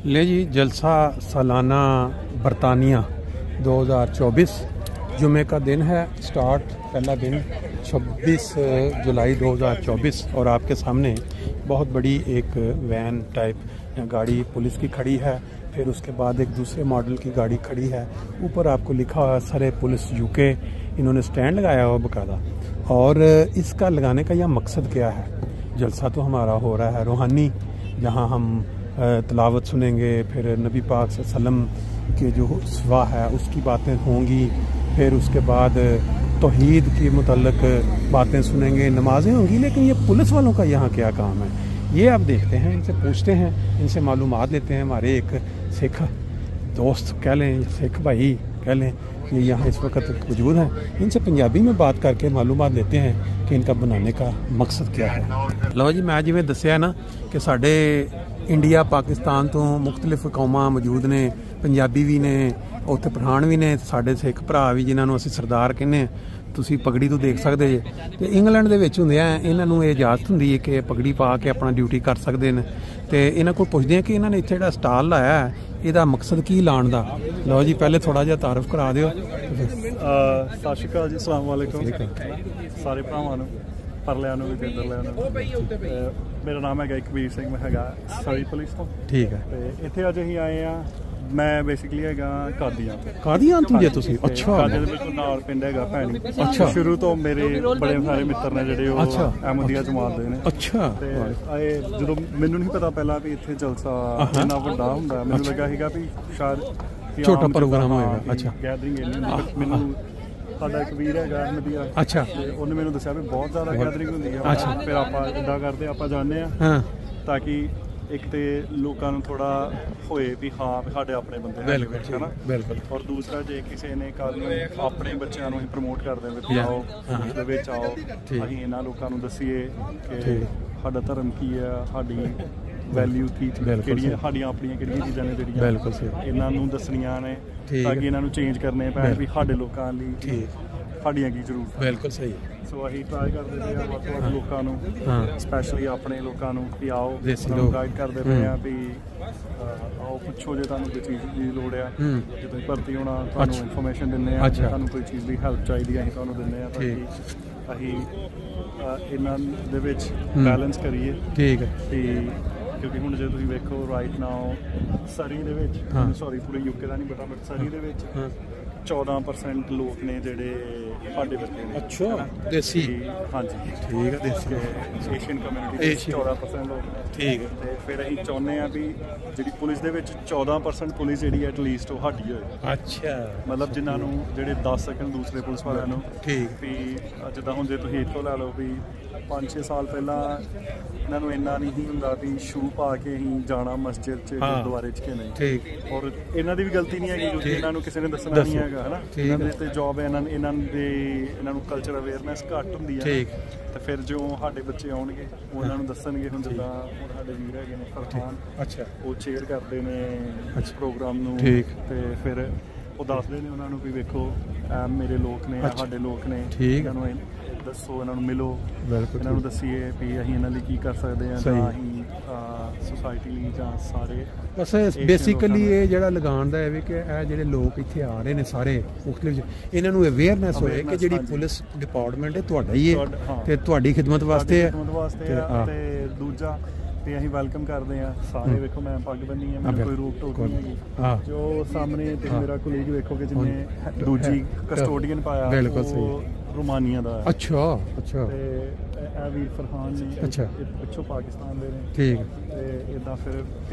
ले जी जलसा सालाना बरतानिया 2024 जुमे का दिन है। स्टार्ट पहला दिन 26 जुलाई 2024 और आपके सामने बहुत बड़ी एक वैन टाइप गाड़ी पुलिस की खड़ी है। फिर उसके बाद एक दूसरे मॉडल की गाड़ी खड़ी है। ऊपर आपको लिखा हुआ सरे पुलिस यूके, इन्होंने स्टैंड लगाया हुआ बकायदा। और इसका लगाने का यह मकसद क्या है? जलसा तो हमारा हो रहा है रूहानी, जहाँ हम तिलावत सुनेंगे, फिर नबी पाक सल्लम के जो सिवा है उसकी बातें होंगी, फिर उसके बाद तौहीद के मुतल्लिक बातें सुनेंगे, नमाज़ें होंगी। लेकिन ये पुलिस वालों का यहाँ क्या काम है, ये आप देखते हैं, इनसे पूछते हैं, इनसे मालूमात लेते हैं। हमारे एक सिख दोस्त कह लें, सिख भाई कह लें, ये यहाँ इस वक्त मौजूद हैं। इनसे पंजाबी में बात करके मालूमात लेते हैं कि इनका बनाने का मकसद क्या है। लो जी, मैं जिवें दस्सिया ना कि साडे इंडिया पाकिस्तान तो मुख्तलिफ कौमां मौजूद ने, पंजाबी भी ने, उत्थे पठान भी ने, साडे सिख भरा भी जिन्होंने असीं सरदार कहने। ਤੁਸੀਂ पगड़ी तो देख सकते जे। तो इंग्लैंड ਦੇ ਵਿੱਚ ਹੁੰਦੇ ਆ, ਇਹਨਾਂ ਨੂੰ ਇਹ ਇਜਾਜ਼ਤ ਹੁੰਦੀ ਹੈ ਕਿ ਪਗੜੀ ਪਾ ਕੇ ਆਪਣਾ ਡਿਊਟੀ ਕਰ ਸਕਦੇ ਨੇ। ਤੇ ਇਹਨਾਂ ਕੋਲ ਪੁੱਛਦੇ ਆ ਕਿ ਇਹਨਾਂ ਨੇ ਇੱਥੇ ਜਿਹੜਾ ਸਟਾਲ ਲਾਇਆ ਹੈ ਇਹਦਾ ਮਕਸਦ ਕੀ ਲਾਉਣ ਦਾ। ਲਓ ਜੀ, ਪਹਿਲੇ ਥੋੜਾ ਜਿਹਾ ਤਾਰਫ ਕਰਾ ਦਿਓ। ਸਤਿ ਸ਼੍ਰੀ ਅਕਾਲ ਜੀ, ਅਸਲਾਮ ਵਾਲੇਕੁਮ ਸਾਰੇ ਭਰਾਵਾਂ ਨੂੰ, ਪਰਲਿਆਂ ਨੂੰ ਵੀ ਤੇ ਇੱਧਰਲਿਆਂ ਨੂੰ। ਮੇਰਾ ਨਾਮ ਹੈਗਾ ਕਬੀਰ ਸਿੰਘ, ਮੈਂ ਹੈਗਾ ਸਰੀ ਪੁਲਿਸ ਤੋਂ। ਠੀਕ ਹੈ। ਤੇ ਇੱਥੇ ਅੱਜ ਅਸੀਂ ਆਏ ਆ, ਮੈਂ ਬੇਸਿਕਲੀ ਹੈਗਾ ਕਾਦੀਆਂ ਤੋਂ ਜੇ ਤੁਸੀਂ। ਅੱਛਾ, ਕਾਦੇ ਦੇ ਬਿਲਕੁਲ ਨਾਲ ਪਿੰਡ ਹੈਗਾ ਭੈਣੀ। ਅੱਛਾ, ਸ਼ੁਰੂ ਤੋਂ ਮੇਰੇ ਬੜੇ ਸਾਰੇ ਮਿੱਤਰ ਨੇ ਜਿਹੜੇ ਉਹ ਅਹਿਮਦੀਆ ਜਮਾਤ ਦੇ ਨੇ। ਅੱਛਾ, ਤੇ ਆਏ ਜਦੋਂ ਮੈਨੂੰ ਨਹੀਂ ਪਤਾ ਪਹਿਲਾਂ ਵੀ ਇੱਥੇ ਜਲਸਾ ਇੰਨਾ ਵੱਡਾ ਹੁੰਦਾ, ਮੈਨੂੰ ਲੱਗਾ ਸੀਗਾ ਵੀ ਸ਼ਾਇਦ ਛੋਟਾ ਪ੍ਰੋਗਰਾਮ ਹੋਏਗਾ। ਅੱਛਾ, ਗੈਦਰਿੰਗ ਇੰਨੀ, ਮੈਨੂੰ ਸਾਡਾ ਇੱਕ ਵੀਰ ਹੈਗਾ ਅਹਿਮਦੀਆ। ਅੱਛਾ, ਤੇ ਉਹਨੇ ਮੈਨੂੰ ਦੱਸਿਆ ਵੀ ਬਹੁਤ ਜ਼ਿਆਦਾ ਗੈਦਰਿੰਗ ਹੁੰਦੀ ਹੈ। ਅੱਛਾ, ਫਿਰ ਆਪਾਂ ਇੱਦਾਂ ਕਰਦੇ, ਆਪਾਂ ਜਾਂਦੇ ਹਾਂ ਤਾਂ ਕਿ ਇੱਕ ਤੇ ਲੋਕਾਂ ਨੂੰ ਥੋੜਾ ਹੋਏ ਵੀ ਹਾਂ ਵੀ ਸਾਡੇ ਆਪਣੇ ਬੰਦੇ ਹੈ ਨਾ। ਬਿਲਕੁਲ। ਔਰ ਦੂਸਰਾ, ਜੇ ਕਿਸੇ ਨੇ ਕੱਲ ਨੂੰ ਆਪਣੇ ਬੱਚਿਆਂ ਨੂੰ ਅਸੀਂ ਪ੍ਰਮੋਟ ਕਰਦੇ ਵੀ ਆਓ ਦੇ ਵਿੱਚ ਆਓ, ਅਸੀਂ ਇਹਨਾਂ ਲੋਕਾਂ ਨੂੰ ਦਸੀਏ ਕਿ ਸਾਡਾ ਧਰਮ ਕੀ ਹੈ, ਸਾਡੀ ਵੈਲਿਊ ਕੀ ਕਿਹੜੀਆਂ, ਸਾਡੀਆਂ ਆਪਣੀਆਂ ਕਿਹੜੀਆਂ ਚੀਜ਼ਾਂ ਨੇ ਜਿਹੜੀਆਂ ਇਹਨਾਂ ਨੂੰ ਦੱਸਣੀਆਂ ਨੇ, ਤਾਂ ਕਿ ਇਹਨਾਂ ਨੂੰ ਚੇਂਜ ਕਰਨੇ ਪੈਣ ਵੀ ਸਾਡੇ ਲੋਕਾਂ ਲਈ ਸਾਡੀਆਂ ਕੀ ਜ਼ਰੂਰਤ। ਬਿਲਕੁਲ ਸਹੀ। ਸੋ ਅਸੀਂ ਟਰਾਈ ਕਰਦੇ ਪਏ ਹਾਂ ਵੱਧ ਤੋਂ ਵੱਧ ਲੋਕਾਂ ਨੂੰ, ਸਪੈਸ਼ਲੀ ਆਪਣੇ ਲੋਕਾਂ ਨੂੰ ਵੀ ਆਓ, ਗਾਈਡ ਕਰਦੇ ਪਏ ਹਾਂ ਵੀ ਆਓ ਪੁੱਛੋ ਜੇ ਤੁਹਾਨੂੰ ਕੋਈ ਚੀਜ਼ ਦੀ ਲੋੜ ਆ, ਜੇ ਤੁਸੀਂ ਭਰਤੀ ਹੋਣਾ ਤੁਹਾਨੂੰ ਇਨਫੋਰਮੇਸ਼ਨ ਦਿੰਦੇ ਆ, ਜੇ ਤੁਹਾਨੂੰ ਕੋਈ ਚੀਜ਼ ਦੀ ਹੈਲਪ ਚਾਹੀਦੀ ਹੈ ਅਸੀਂ ਤੁਹਾਨੂੰ ਦਿੰਦੇ ਹਾਂ, ਤਾਂ ਕਿ ਅਸੀਂ ਇਹਨਾਂ ਦੇ ਵਿੱਚ ਬੈਲੈਂਸ ਕਰੀਏ। ਠੀਕ ਹੈ। ਤੇ ਕਿਉਂਕਿ ਹੁਣ ਜੇ ਤੁਸੀਂ ਵੇਖੋ ਰਾਈਟ ਨਾਓ ਸਰੀ ਦੇ ਵਿੱਚ, ਸੌਰੀ ਪੂਰੇ ਯੂਕੇ ਦਾ ਨਹੀਂ ਪਤਾ, ਬਟ ਸਰੀ ਦੇ ਵਿੱਚ 14% ਲੋਕ ਨੇ ਜਿਹੜੇ ਸਾਡੇ ਵਰਗੇ ਨੇ। ਅੱਛਾ, ਦੇਸੀ। ਹਾਂਜੀ, ਠੀਕ ਹੈ। ਦੇਸੀ ਏਸ਼ੀਅਨ ਕਮਿਊਨਿਟੀ 14% ਲੋਕ। ਠੀਕ ਹੈ। ਤੇ ਫਿਰ ਅਸੀਂ ਚਾਹੁੰਦੇ ਹਾਂ ਵੀ ਜਿਹੜੀ ਪੁਲਿਸ ਦੇ ਵਿੱਚ 14% ਪੁਲਿਸ ਜਿਹੜੀ ਐਟਲੀਸਟ ਉਹ ਸਾਡੀ ਹੋਏ। ਅੱਛਾ, ਮਤਲਬ ਜਿਨ੍ਹਾਂ ਨੂੰ ਜਿਹੜੇ ਦੱਸ ਸਕਣ ਦੂਸਰੇ ਪੁਲਿਸ ਵਾਲਿਆਂ ਨੂੰ। ਠੀਕ। ਵੀ ਜਿੱਦਾਂ ਹੁਣ ਜੇ ਤੁਸੀਂ ਇੱਥੋਂ ਲੈ ਲਓ ਵੀ 5-6 ਸਾਲ ਪਹਿਲਾਂ ਇਹਨਾਂ ਨੂੰ ਇੰਨਾ ਨਹੀਂ ਹੁੰਦਾ ਵੀ ਸ਼ੂ ਪਾ ਕੇ ਅਸੀਂ ਜਾਣਾ ਮਸਜਿਦ 'ਚ, ਗੁਰਦੁਆਰੇ 'ਚ ਕਿ ਨਹੀਂ। ਠੀਕ। ਔਰ ਇਹਨਾਂ ਦੀ ਵੀ ਗਲਤੀ ਨਹੀਂ ਹੈਗੀ ਕਿਉਂਕਿ ਇਹਨਾਂ ਨੂੰ ਕਿਸੇ ਨੇ ਦੱਸਣਾ ਨਹੀਂ ਹੈਗਾ, ਹੈ ਨਾ। ਇਹਨਾਂ ਦੇ ਤੇ ਜੋਬ ਹੈ, ਇਹਨਾਂ ਨੂੰ ਕਲਚਰ ਅਵੇਅਰਨੈਸ ਘੱਟ ਹੁੰਦੀ ਹੈ। ਠੀਕ। ਤੇ ਫਿਰ ਜੋ ਸਾਡੇ ਬੱਚੇ ਆਉਣਗੇ ਉਹ ਇਹਨਾਂ ਨੂੰ ਦੱਸਣਗੇ। ਹੁਣ ਜਿੱਦਾਂ ਹੁਣ ਸਾਡੇ ਵੀਰ ਹੈਗੇ ਨੇ ਫਰਹਾਨ, ਅੱਛਾ, ਉਹ ਚੇਅਰ ਕਰਦੇ ਨੇ ਪ੍ਰੋਗਰਾਮ ਨੂੰ। ਠੀਕ। ਤੇ ਫਿਰ ਉਹ ਦੱਸਦੇ ਨੇ ਉਹਨਾਂ ਨੂੰ ਵੀ ਵੇਖੋ ਮੇਰੇ ਲੋਕ ਨੇ, ਸਾਡੇ ਲੋਕ ਨੇ, ਇਹਨਾਂ ਨੂੰ ਦੱਸੋ, ਇਹਨਾਂ ਨੂੰ ਮਿਲੋ, ਇਹਨਾਂ ਨੂੰ ਦੱਸੀਏ ਵੀ ਅਸੀਂ ਇਹਨਾਂ ਲਈ ਕੀ ਕਰ ਸਕਦੇ ਹਾਂ, ਜਾਂ ਅਸੀਂ ਸੋਸਾਇਟੀ ਲਈ ਜਾਂ ਸਾਰੇ। ਬਸ ਬੇਸਿਕਲੀ ਇਹ ਜਿਹੜਾ ਲਗਾਉਣ ਦਾ ਹੈ ਵੀ ਕਿ ਇਹ ਜਿਹੜੇ ਲੋਕ ਇੱਥੇ ਆ ਰਹੇ ਨੇ ਸਾਰੇ ਮੁਖਤਲਿਫ, ਇਹਨਾਂ ਨੂੰ ਅਵੇਅਰਨੈਸ ਹੋਏ ਕਿ ਜਿਹੜੀ ਪੁਲਿਸ ਡਿਪਾਰਟਮੈਂਟ ਹੈ ਤੁਹਾਡਾ ਹੀ ਹੈ ਤੇ ਤੁਹਾਡੀ ਖਿਦਮਤ ਵਾਸਤੇ ਹੈ। ਤੇ ਦੂਜਾ ਤੇ ਅਸੀਂ ਵੈਲਕਮ ਕਰਦੇ ਹਾਂ ਸਾਰੇ। ਵੇਖੋ ਮੈਂ ਪੱਗ ਬੰਨੀ ਹੈ, ਮੈਨੂੰ ਕੋਈ ਰੋਕ ਟੋਕ ਨਹੀਂ ਹੈਗੀ। ਜੋ ਸਾਹਮਣੇ ਤੁਸੀਂ ਮੇਰਾ ਕੋਲੀਗ ਵੇਖੋਗੇ ਜਿਹਨੇ ਦੂਜੀ ਕਸਟੋਡੀਅਨ ਪਾਇਆ, ਉਹ ਰੋਮਾਨੀਆ ਦਾ। ਅੱਛਾ। ਅੱਛਾ। ਤੇ ਇਹ ਵੀਰ ਫਰਹਾਨ ਨੇ, ਅੱਛਾ, ਪਿੱਛੋਂ ਪਾਕਿਸਤਾਨ ਦੇ ਨੇ। ਠੀਕ। ਤੇ ਇੱਦਾਂ ਫਿਰ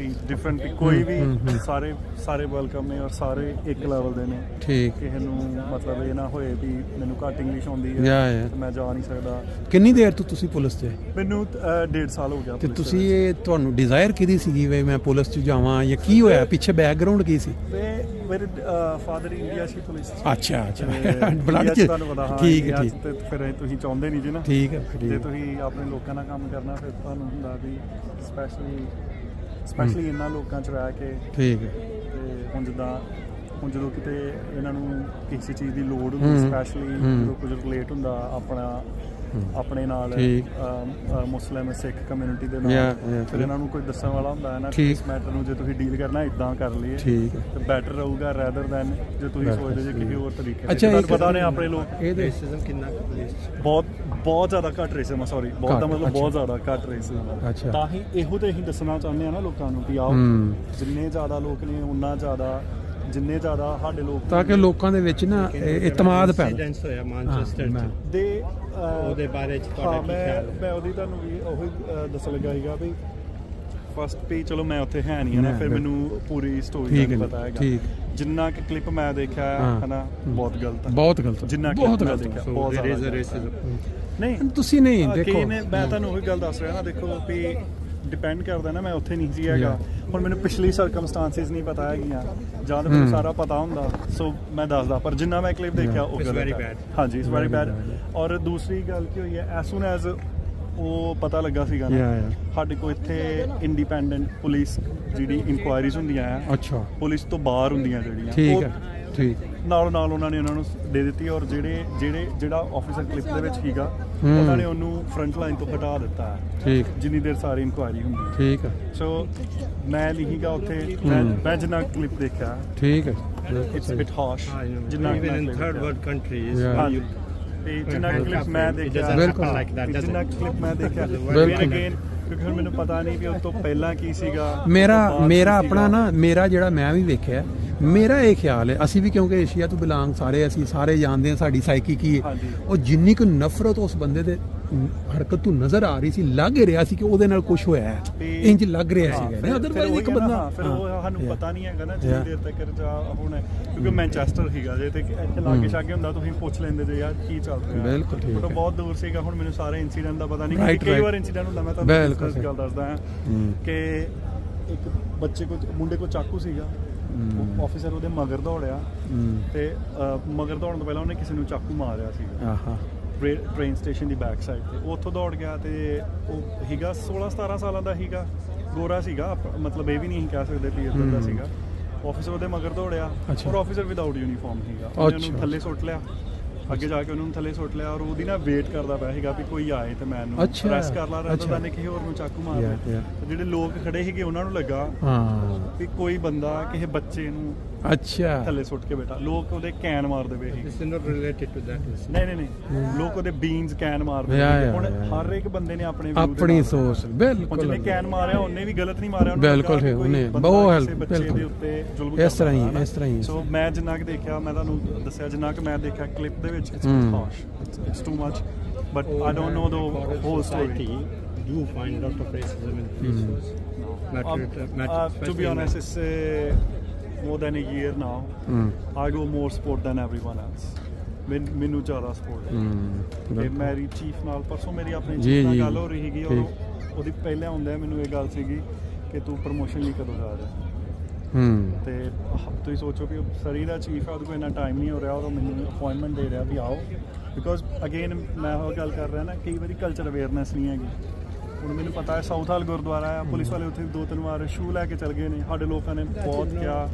ਡਿਫਰੈਂਟ ਕੋਈ ਵੀ ਸਾਰੇ ਵੈਲਕਮ ਨੇ ਔਰ ਸਾਰੇ ਇੱਕ ਲੈਵਲ ਦੇ ਨੇ। ਠੀਕ। ਕਿਸੇ ਨੂੰ ਮਤਲਬ ਇਹ ਨਾ ਹੋਏ ਵੀ ਮੈਨੂੰ ਘੱਟ ਇੰਗਲਿਸ਼ ਆਉਂਦੀ ਹੈ ਮੈਂ ਜਾ ਨਹੀਂ ਸਕਦਾ। ਕਿੰਨੀ ਦੇਰ ਤੋਂ ਤੁਸੀਂ ਪੁਲਿਸ 'ਚ? ਮੈਨੂੰ 1.5 ਸਾਲ ਹੋ ਗਿਆ। ਤੇ ਤੁਸੀਂ ਇਹ ਤੁਹਾਨੂੰ ਡਿਜ਼ਾਇਰ ਕਿਹਦੀ ਸੀਗੀ ਵੀ ਮੈਂ ਪੁਲਿਸ 'ਚ ਜਾਵਾਂ, ਜਾਂ ਕੀ ਹੋਇਆ ਪਿੱਛੇ, ਬੈਕਗਰਾਉਂਡ ਕੀ ਸੀ? ਮੇਰੇ ਫਾਦਰ ਇੰਡੀਆ ਸੀ ਪੁਲਿਸ। ਅੱਛਾ। ਅੱਛਾ, ਬਲੱਡ 'ਚ ਤੁਹਾਨੂੰ ਪਤਾ। ਠੀਕ ਹੈ। ਠੀਕ। ਤੇ ਫਿਰ ਤੁਸੀਂ ਚਾਹੁੰਦੇ ਨਹੀਂ ਜੀ ਨਾ। ਠੀਕ ਹੈ। ਜੇ ਤੁਸੀਂ ਆਪਣੇ ਲੋਕਾਂ ਨਾਲ ਕੰਮ ਕਰਨਾ ਫਿਰ ਤੁਹਾਨੂੰ ਹੁੰਦਾ ਵੀ ਸਪੈਸ਼ਲੀ ਇਹਨਾਂ ਲੋਕਾਂ 'ਚ ਰਹਿ ਕੇ। ਠੀਕ ਹੈ। ਤੇ ਹੁਣ ਜਦੋਂ ਕਿਤੇ ਇਹਨਾਂ ਨੂੰ ਕਿਸੇ ਚੀਜ਼ ਦੀ ਲੋੜ ਹੁੰਦੀ, ਸਪੈਸ਼ਲੀ ਜਦੋਂ ਕੁਝ ਰਿਲੇਟ ਹੁੰਦਾ ਆਪਣਾ ਆਪਣੇ ਨਾਲ ਮੁਸਲਿਮ ਸਿੱਖ ਕਮਿਊਨਿਟੀ ਦੇ ਨਾਲ ਫਿਰ ਇਹਨਾਂ ਨੂੰ ਕੋਈ ਦੱਸਣ ਵਾਲਾ ਹੁੰਦਾ ਹੈ ਨਾ ਇਸ ਮੈਟਰ ਨੂੰ ਜੇ ਤੁਸੀਂ ਡੀਲ ਕਰਨਾ ਇਦਾਂ ਕਰ ਲਈਏ ਤੇ ਬੈਟਰ ਰਹੂਗਾ ਰੈਦਰ ਦੈਨ ਜੇ ਤੁਸੀਂ ਸੋਚਦੇ ਜੇ ਕਿਸੇ ਹੋਰ ਤਰੀਕੇ ਤੁਹਾਨੂੰ ਪਤਾ ਨੇ ਆਪਣੇ ਲੋਕ ਰੇਸਿਜ਼ਮ ਕਿੰਨਾ ਬਹੁਤ ਜ਼ਿਆਦਾ ਘੱਟ ਰੇਸਿਜ਼ਮ ਸੌਰੀ ਬਹੁਤ ਦਾ ਮਤਲਬ ਬਹੁਤ ਜ਼ਿਆਦਾ ਘੱਟ ਰੇਸਿਜ਼ਮ ਤਾਂ ਹੀ ਇਹੋ ਤੇ ਅਸੀਂ ਦੱਸਣਾ ਚਾਹੁੰਦੇ ਆ ਨਾ ਲੋਕਾਂ ਨੂੰ ਕਿ ਆਓ ਜਿੰਨੇ ਜ਼ਿਆਦਾ ਲੋਕ ਨੇ ਉਨਾ ਜ਼ਿਆਦਾ ਜਿੰਨੇ ਜ਼ਿਆਦਾ ਸਾਡੇ ਲੋਕ ਤਾਂ ਕਿ ਲੋਕਾਂ ਦੇ ਵਿੱਚ ਨਾ ਇਤਮਾਦ ਪੈਦਾ ਹੋਇਆ ਮਾਨਚੈਸਟਰ ਦੇ ਉਹਦੇ ਬਾਰੇ ਮੈਂ ਉਹਦੀ ਤੁਹਾਨੂੰ ਵੀ ਉਹੀ ਦੱਸਣ ਲੱਗਾ ਸੀਗਾ ਵੀ ਫਸਟ ਪੇ ਚਲੋ ਮੈਂ ਉੱਥੇ ਹੈ ਨਹੀਂ ਨਾ ਫਿਰ ਮੈਨੂੰ ਪੂਰੀ ਸਟੋਰੀ ਨਹੀਂ ਪਤਾ ਹੈਗਾ ਜਿੰਨਾ ਕਿ ਕਲਿੱਪ ਮੈਂ ਦੇਖਿਆ ਹੈ ਨਾ ਬਹੁਤ ਗਲਤ ਜਿੰਨਾ ਕਿ ਮੈਂ ਦੇਖਿਆ ਬਹੁਤ ਜ਼ਿਆਦਾ ਨਹੀਂ ਤੁਸੀਂ ਨਹੀਂ ਦੇਖੋ ਮੈਂ ਤੁਹਾਨੂੰ ਉਹੀ ਗੱਲ ਦੱਸ ਰਿਹਾ ਨਾ ਦੇਖੋ ਵੀ ਡਿਪੈਂਡ ਕਰਦਾ ਨਾ ਮੈਂ ਉੱਥੇ ਨਹੀਂ ਸੀ ਹੈਗਾ ਹੁਣ ਮੈਨੂੰ ਪਿਛਲੀ ਸਰਕਮਸਟੈਂਸਿਸ ਨਹੀਂ ਪਤਾ ਹੈਗੀਆਂ ਜਾਂ ਤਾਂ ਮੈਨੂੰ ਸਾਰਾ ਪਤਾ ਹੁੰਦਾ ਸੋ ਮੈਂ ਦੱਸਦਾ ਪਰ ਜਿੰਨਾ ਮੈਂ ਕਲਿੱਪ ਦੇਖਿਆ ਉਹ ਹਾਂਜੀ ਇਟਸ ਵੈਰੀ ਬੈਡ ਔਰ ਦੂਸਰੀ ਗੱਲ ਕੀ ਹੋਈ ਹੈ ਐਸ ਸੂਨ ਐਜ਼ ਉਹ ਪਤਾ ਲੱਗਾ ਸੀਗਾ ਨਾ ਸਾਡੇ ਕੋਲ ਇੱਥੇ ਇੰਡੀਪੈਂਡੈਂਟ ਪੁਲਿਸ ਜਿਹੜੀ ਇਨਕੁਆਇਰੀਜ਼ ਹੁੰਦੀਆਂ ਆ ਪੁਲਿਸ ਤੋਂ ਬਾਹਰ ਹੁੰਦੀਆਂ ਜਿਹੜੀਆਂ ਨਾਲ ਉਹਨਾਂ ਨੇ ਉਹਨਾਂ ਨੂੰ ਦੇ ਦਿੱਤੀ ਔਰ ਜਿਹੜਾ ਆਫੀਸਰ ਕਲਿੱਪ ਦੇ ਵਿੱਚ ਸੀਗਾ ਉਹਨਾਂ ਨੇ ਉਹਨੂੰ ਫਰੰਟ ਲਾਈਨ ਤੋਂ ਹਟਾ ਦਿੱਤਾ ਜਿੰਨੀ ਦੇਰ ਸਾਰੀ ਇਨਕੁਆਇਰੀ ਹੁੰਦੀ ਸੋ ਮੈਂ ਲਿਖੀਗਾ ਉੱਥੇ ਮੈਂ ਜਿੰਨਾ ਕਲਿੱਪ ਦੇਖਿਆ ਇਟਸ ਬਿਟ ਹਾਰਸ਼ ਜਿੰਨਾ ਥਰਡ ਵਰਲਡ ਕੰਟਰੀਜ਼ ਜਿੰਨਾ ਕਲਿੱਪ ਮੈਂ ਦੇਖਿਆ ਕਿਉਂਕਿ ਹੁਣ ਮੈਨੂੰ ਪਤਾ ਨਹੀਂ ਵੀ ਉਸ ਤੋਂ ਪਹਿਲਾਂ ਕੀ ਸੀਗਾ ਮੇਰਾ ਆਪਣਾ ਨਾ ਮੇਰਾ ਜਿਹੜਾ ਮੈਂ ਵੀ ਵੇਖਿਆ ਮੇਰਾ ਇਹ ਖਿਆਲ ਹੈ ਅਸੀਂ ਵੀ ਕਿਉਂਕਿ ਏਸ਼ੀਆ ਤੋਂ ਬਿਲੋਂਗ ਅਸੀਂ ਸਾਰੇ ਜਾਣਦੇ ਹਾਂ ਸਾਡੀ ਸਾਈਕੀ ਕੀ ਹੈ ਉਹ ਜਿੰਨੀ ਕੁ ਨਫ਼ਰਤ ਉਸ ਬੰਦੇ ਦੇ ਹਰਕਤ ਤੋਂ ਨਜ਼ਰ ਆ ਰਹੀ ਸੀ ਲੱਗ ਰਿਹਾ ਸੀ ਕਿ ਉਹਦੇ ਨਾਲ ਕੁਝ ਹੋਇਆ ਹੈ ਇੰਜ ਲੱਗ ਰਿਹਾ ਸੀਗਾ ਅਦਰਵਾਈਜ਼ ਇੱਕ ਬੰਦਾ ਫਿਰ ਉਹ ਸਾਨੂੰ ਪਤਾ ਨਹੀਂ ਹੈਗਾ ਨਾ ਜਿੰਨੀ ਦੇਰ ਤੱਕ ਜਾ ਹੁਣ ਕਿਉਂਕਿ ਮੈਨਚੈਸਟਰ ਸੀਗਾ ਜੇ ਤੇ ਇੱਥੇ ਲਾਗੇ ਛਾਗੇ ਹੁੰਦਾ ਤੁਸੀਂ ਪੁੱਛ ਲੈਂਦੇ ਜੇ ਯਾਰ ਕੀ ਚੱਲ ਰਿਹਾ ਬਿਲਕੁਲ ਠੀਕ ਹੈ ਬਹੁਤ ਦੂਰ ਸੀਗਾ ਹੁਣ ਮੈਨੂੰ ਸਾਰੇ ਇਨਸੀਡੈਂਟ ਦਾ ਪਤਾ ਨਹੀਂ ਕਈ ਵਾਰ ਇਨਸੀਡੈਂਟ ਹੁੰਦਾ ਮੈਂ ਤੁਹਾਨੂੰ ਇਸ ਗੱਲ ਦੱਸਦਾ ਹਾਂ ਕਿ ਇੱਕ ਮੁੰਡੇ ਕੋਲ ਚਾਕੂ ਸੀਗਾ ਆਫੀਸਰ ਉਹਦੇ ਮਗਰ ਦੌੜਿਆ ਤੇ ਮਗਰ ਦੌੜਨ ਤੋਂ ਪਹਿਲਾਂ ਉਹਨੇ ਕਿਸੇ ਨੂੰ ਚਾਕੂ ਮਾਰਿਆ ਸੀਗਾ ਟ੍ਰੇਨ ਸਟੇਸ਼ਨ ਦੀ ਬੈਕ ਸਾਈਡ ਤੇ ਉਹ ਉੱਥੋਂ ਦੌੜ ਗਿਆ ਤੇ ਉਹ ਹੀਗਾ 16-17 ਸਾਲਾਂ ਦਾ ਹੀਗਾ ਗੋਰਾ ਸੀਗਾ ਮਤਲਬ ਇਹ ਵੀ ਨਹੀਂ ਕਹਿ ਸਕਦੇ ਵੀ ਇੱਦਾਂ ਦਾ ਸੀਗਾ ਆਫੀਸਰ ਉਹਦੇ ਮਗਰ ਦੌੜਿਆ ਔਰ ਆਫੀਸਰ ਵਿਦਆਊਟ ਯੂਨੀਫਾਰਮ ਸੀਗਾ ਉਹਨੂੰ ਥੱਲੇ ਸੁੱਟ ਲਿਆ ਅੱਗੇ ਜਾ ਕੇ ਉਹਨੂੰ ਥੱਲੇ ਸੁੱਟ ਲਿਆ ਔਰ ਉਹਦੀ ਨਾ ਵੇਟ ਕਰਦਾ ਪਿਆ ਸੀਗਾ ਵੀ ਕੋਈ ਆਏ ਤੇ ਮੈਂ ਇਹਨੂੰ ਪ੍ਰੈਸ ਕਰ ਲਾ ਰਿਹਾ ਤਾਂ ਕਿਸੇ ਹੋਰ ਨੂੰ ਚਾਕੂ ਮਾਰ ਰਿਹਾ ਜਿਹੜੇ ਲੋਕ ਖੜੇ ਸੀਗੇ ਉਹਨਾਂ ਨੂੰ ਲੱਗਾ ਵੀ ਕੋਈ ਬੰਦਾ ਕਿਸੇ ਬੱਚੇ ਨੂੰ ਥੱਲੇ ਸੁੱਟ ਕੇ ਬੈਠਾ ਲੋਕ ਉਹਦੇ ਕੈਨ ਮਾਰਦੇ ਪਏ ਸੀ ਨਹੀਂ ਲੋਕ ਉਹਦੇ ਬੀਨਸ ਕੈਨ ਮਾਰਦੇ ਹੁਣ ਹਰ ਇੱਕ ਬੰਦੇ ਨੇ ਆਪਣੀ ਸੋਚ ਬਿਲਕੁਲ ਜਿਹਨੇ ਕੈਨ ਮਾਰਿਆ ਉਹਨੇ ਵੀ ਗਲਤ ਨਹੀਂ ਮਾਰਿਆ ਬਿਲਕੁਲ ਉਹਨੇ ਬਹੁਤ ਹੈਲਪ ਬੱਚੇ ਦੇ ਉੱਤੇ ਜ਼ੁਲਮ ਇਸ ਤਰ੍ਹਾਂ ਹੀ ਸੋ ਮੈਂ ਜਿੰਨਾ ਕਿ ਦੇਖਿਆ ਮੈਂ ਤੁਹਾਨੂੰ ਦੱਸਿਆ ਜਿੰਨਾ ਕਿ ਮੈਂ ਦੇਖਿਆ ਕਲਿੱਪ ਦੇ ਵਿੱਚ it's too much but I don't know the whole story. Do you find a lot of racism in police? To be honest, it's more than a year now. I go more sport than everyone else. ਮੈਨੂੰ ਜ਼ਿਆਦਾ support ਹੈ ਤੇ ਮੇਰੀ chief ਨਾਲ ਪਰਸੋਂ ਮੇਰੀ ਆਪਣੇ chief ਨਾਲ ਗੱਲ ਹੋ ਰਹੀ ਸੀਗੀ ਔਰ ਉਹਦੀ ਪਹਿਲਾਂ ਹੁੰਦਾ ਮੈਨੂੰ ਇਹ ਗੱਲ ਸੀਗੀ ਕਿ ਤੂੰ ਪ੍ਰਮੋਸ਼ਨ ਲਈ ਕਦੋਂ ਜਾ ਰਿਹਾ ਤੇ ਤੁਸੀਂ ਸੋਚੋ ਵੀ ਸਰੀ ਦਾ ਚੀਫ ਹੈ ਉਹਦੇ ਕੋਲ ਇੰਨਾ ਟਾਈਮ ਨਹੀਂ ਹੋ ਰਿਹਾ ਔਰ ਉਹ ਮੈਨੂੰ ਅਪੁਆਇੰਟਮੈਂਟ ਦੇ ਰਿਹਾ ਵੀ ਆਓ ਬਿਕੋਜ਼ ਅਗੇਨ ਮੈਂ ਉਹ ਗੱਲ ਕਰ ਰਿਹਾ ਨਾ ਕਈ ਵਾਰੀ ਕਲਚਰ ਅਵੇਅਰਨੈਸ ਨਹੀਂ ਹੈਗੀ ਹੁਣ ਮੈਨੂੰ ਪਤਾ ਹੈ ਸਾਊਥ ਹਾਲ ਗੁਰਦੁਆਰਾ ਆ ਪੁਲਿਸ ਵਾਲੇ ਉੱਥੇ 2-3 ਵਾਰ ਸ਼ੂ ਲੈ ਕੇ ਚਲ ਗਏ ਨੇ ਸਾਡੇ ਲੋਕਾਂ ਨੇ ਬਹੁਤ ਕਿਹਾ